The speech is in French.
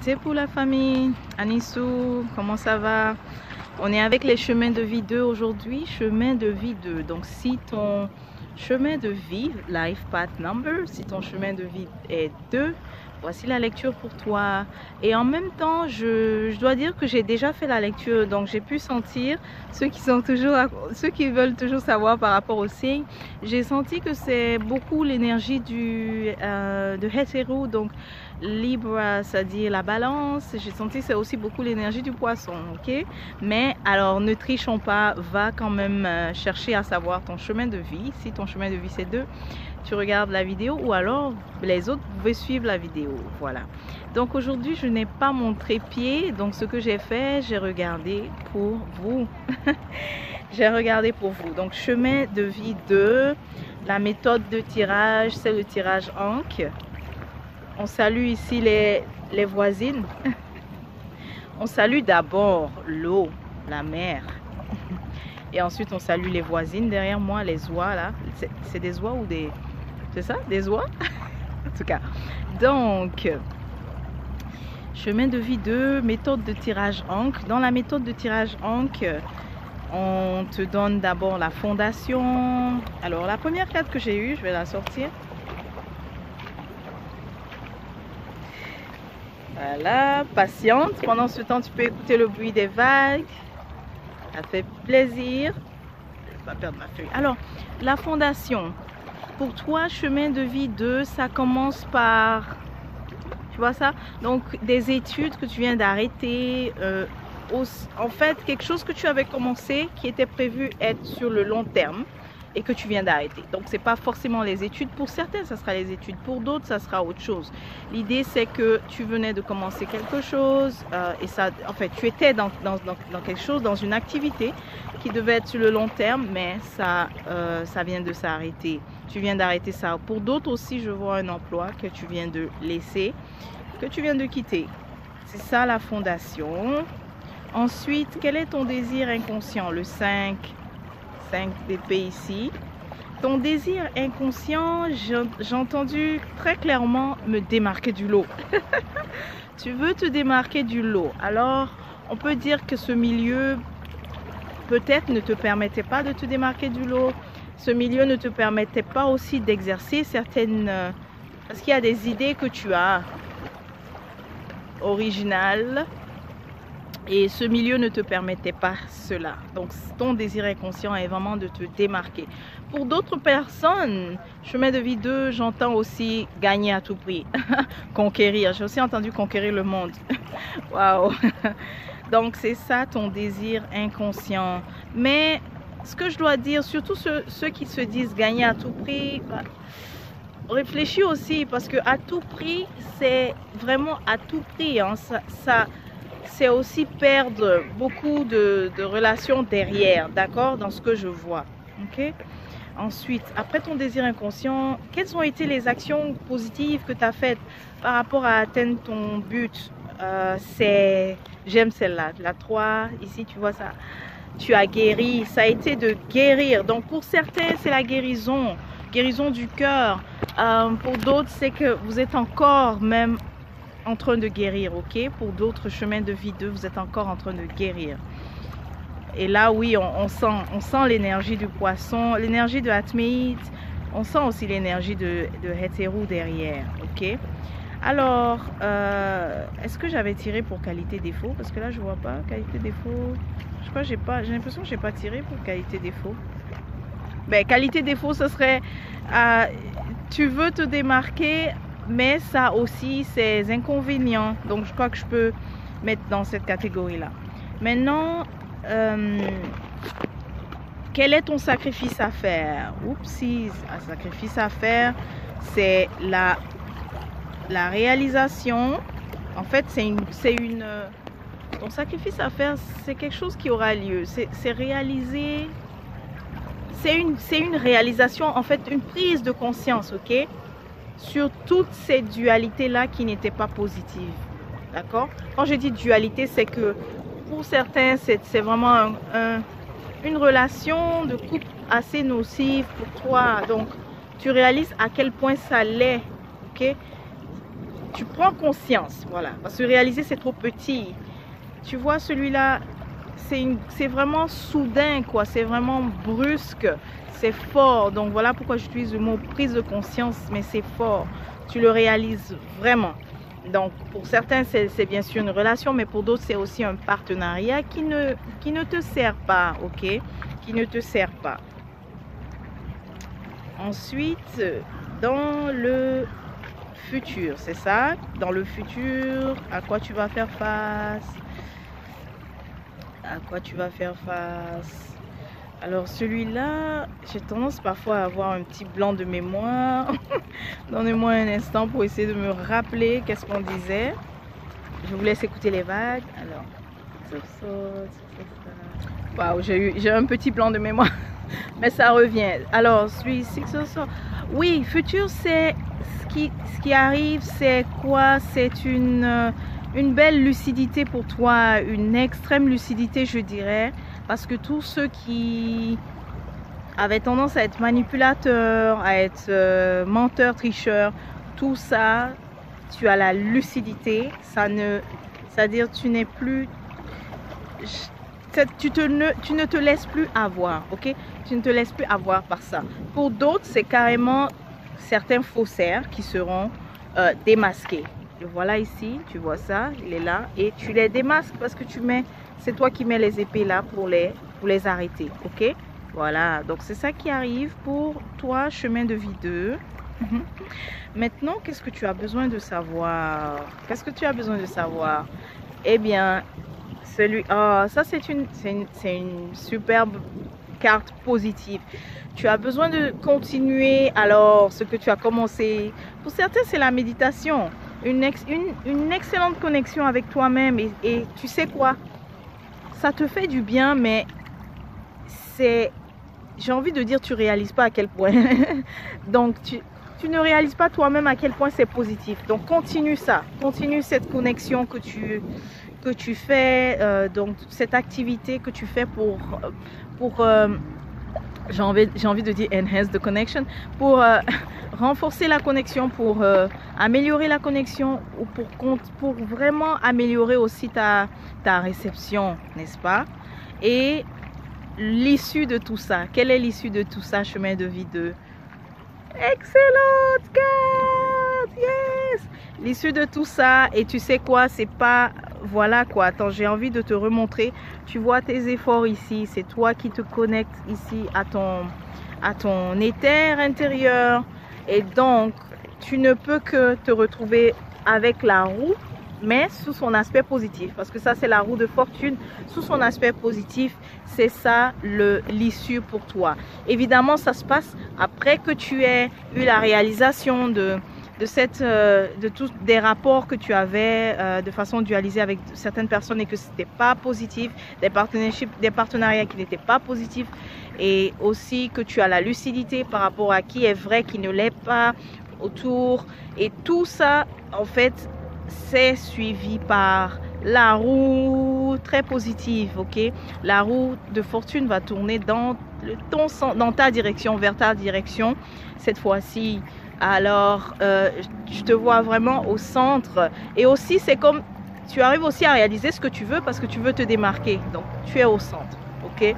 Et pour la famille, Anissou, comment ça va? On est avec les chemins de vie 2 aujourd'hui, chemin de vie 2. Donc si ton chemin de vie, life path number, si ton chemin de vie est 2, voici la lecture pour toi. Et en même temps, je dois dire que j'ai déjà fait la lecture, donc j'ai pu sentir ceux qui veulent toujours savoir par rapport au signe. J'ai senti que c'est beaucoup l'énergie de Hétéro, donc Libra, c'est-à-dire la balance. J'ai senti que c'est aussi beaucoup l'énergie du poisson, ok? Mais alors ne trichons pas, va quand même chercher à savoir ton chemin de vie. Si ton chemin de vie c'est 2, tu regardes la vidéo, ou alors les autres vous pouvez suivre la vidéo. Voilà, donc aujourd'hui je n'ai pas mon trépied, donc ce que j'ai fait, j'ai regardé pour vous. J'ai regardé pour vous. Donc chemin de vie 2, la méthode de tirage, c'est le tirage Ankh. On salue ici les voisines. On salue d'abord l'eau, la mer. Et ensuite on salue les voisines derrière moi, les oies là. C'est des oies ou des... C'est ça? Des oies? En tout cas. Donc, chemin de vie 2, méthode de tirage Ankh. Dans la méthode de tirage Ankh, on te donne d'abord la fondation. Alors la première carte que j'ai eue, je vais la sortir. Voilà, patiente. Pendant ce temps, tu peux écouter le bruit des vagues. Ça fait plaisir. Je ne vais pas perdre ma feuille. Alors, la fondation. Pour toi, chemin de vie 2, ça commence par... Tu vois ça? Donc, des études que tu viens d'arrêter. En fait, quelque chose que tu avais commencé, qui était prévu être sur le long terme, et que tu viens d'arrêter. Donc c'est pas forcément les études, pour certains ça sera les études, pour d'autres ça sera autre chose. L'idée c'est que tu venais de commencer quelque chose et ça, en fait tu étais dans quelque chose, dans une activité qui devait être sur le long terme, mais ça vient de s'arrêter. Tu viens d'arrêter ça. Pour d'autres aussi, je vois un emploi que tu viens de laisser, que tu viens de quitter. C'est ça la fondation. Ensuite, quel est ton désir inconscient? Le 5 d'épée ici. Ton désir inconscient, j'ai entendu très clairement me démarquer du lot. Tu veux te démarquer du lot. Alors, on peut dire que ce milieu peut-être ne te permettait pas de te démarquer du lot. Ce milieu ne te permettait pas aussi d'exercer certaines... parce qu'il y a des idées que tu as originales. Et ce milieu ne te permettait pas cela. Donc ton désir inconscient est vraiment de te démarquer. Pour d'autres personnes, chemin de vie 2, j'entends aussi gagner à tout prix. Conquérir. J'ai aussi entendu conquérir le monde. Waouh. Donc c'est ça ton désir inconscient. Mais ce que je dois dire, surtout ceux qui se disent gagner à tout prix, bah, réfléchis aussi, parce que à tout prix, c'est vraiment à tout prix. Hein. C'est aussi perdre beaucoup de relations derrière, d'accord, dans ce que je vois, ok? Ensuite, après ton désir inconscient, quelles ont été les actions positives que tu as faites par rapport à atteindre ton but? J'aime celle-là, la 3, ici tu vois ça, tu as guéri, ça a été de guérir. Donc pour certains, c'est la guérison du cœur. Pour d'autres, c'est que vous êtes encore même en train de guérir, ok? Pour d'autres, chemins de vie 2, vous êtes encore en train de guérir. Et là, oui, on sent l'énergie du poisson, l'énergie de Atmeit. On sent aussi l'énergie de Hétéro derrière, ok? Alors, est-ce que j'avais tiré pour qualité défaut? Parce que là, je vois pas qualité défaut. Je crois que j'ai l'impression que j'ai pas tiré pour qualité défaut. Ben, qualité défaut, ce serait tu veux te démarquer, mais ça a aussi ses inconvénients. Donc je crois que je peux mettre dans cette catégorie là. Maintenant, quel est ton sacrifice à faire? Oupsie, un sacrifice à faire, c'est la réalisation. En fait, ton sacrifice à faire, c'est quelque chose qui aura lieu. C'est réaliser. C'est une réalisation, en fait, une prise de conscience, ok? Sur toutes ces dualités-là qui n'étaient pas positives. D'accord? Quand je dis dualité, c'est que pour certains, c'est vraiment une relation de couple assez nocive pour toi. Donc, tu réalises à quel point ça l'est. Ok? tu prends conscience, voilà, parce que réaliser c'est trop petit. Tu vois, celui-là, c'est vraiment soudain, quoi, c'est vraiment brusque, c'est fort. Donc voilà pourquoi j'utilise le mot prise de conscience, mais c'est fort, tu le réalises vraiment. Donc pour certains c'est bien sûr une relation, mais pour d'autres c'est aussi un partenariat qui ne te sert pas, ok, qui ne te sert pas. Ensuite, dans le futur, c'est ça, dans le futur, à quoi tu vas faire face? À quoi tu vas faire face? Alors celui-là, j'ai tendance parfois à avoir un petit blanc de mémoire. Donnez-moi un instant pour essayer de me rappeler qu'est-ce qu'on disait. Je vous laisse écouter les vagues. Alors, waouh, j'ai un petit blanc de mémoire, mais ça revient. Alors, celui-ci, oui, futur, c'est ce qui arrive, c'est quoi? C'est une belle lucidité pour toi, une extrême lucidité, je dirais, parce que tous ceux qui avaient tendance à être manipulateurs, à être menteurs, tricheurs, tout ça, tu as la lucidité, c'est-à-dire tu n'es plus, tu ne te laisses plus avoir, ok? Tu ne te laisses plus avoir par ça. Pour d'autres, c'est carrément certains faussaires qui seront démasqués. Le voilà ici, tu vois ça, il est là, et tu les démasques parce que c'est toi qui mets les épées là pour les arrêter, ok? Voilà, donc c'est ça qui arrive pour toi, chemin de vie 2. Maintenant, qu'est-ce que tu as besoin de savoir? Qu'est-ce que tu as besoin de savoir? Eh bien, ça c'est une superbe carte positive. Tu as besoin de continuer alors ce que tu as commencé. Pour certains, c'est la méditation. Une excellente connexion avec toi-même. Et tu sais quoi? Ça te fait du bien, mais j'ai envie de dire, tu réalises pas à quel point. Donc, tu ne réalises pas toi-même à quel point c'est positif. Donc, continue ça. Continue cette connexion que tu fais, donc cette activité que tu fais pour j'ai envie de dire enhance the connection, pour renforcer la connexion, pour améliorer la connexion, ou pour vraiment améliorer aussi ta réception, n'est-ce pas? Et l'issue de tout ça, quelle est l'issue de tout ça, chemin de vie 2? Excellente carte, yes! L'issue de tout ça, et tu sais quoi, c'est pas, voilà quoi, attends, j'ai envie de te remontrer. Tu vois tes efforts ici, c'est toi qui te connectes ici à ton éther intérieur, et donc tu ne peux que te retrouver avec la roue, mais sous son aspect positif, parce que ça c'est la roue de fortune, sous son aspect positif, c'est ça l'issue pour toi. Évidemment, ça se passe après que tu aies eu la réalisation de tous des rapports que tu avais de façon dualisée avec certaines personnes et que c'était pas positif, des partenariats qui n'étaient pas positifs, et aussi que tu as la lucidité par rapport à qui est vrai, qui ne l'est pas autour, et tout ça en fait c'est suivi par la roue très positive, ok? La roue de fortune va tourner dans ta direction, vers ta direction cette fois-ci. Alors, je te vois vraiment au centre. Et aussi, c'est comme, tu arrives aussi à réaliser ce que tu veux parce que tu veux te démarquer. Donc, tu es au centre, ok?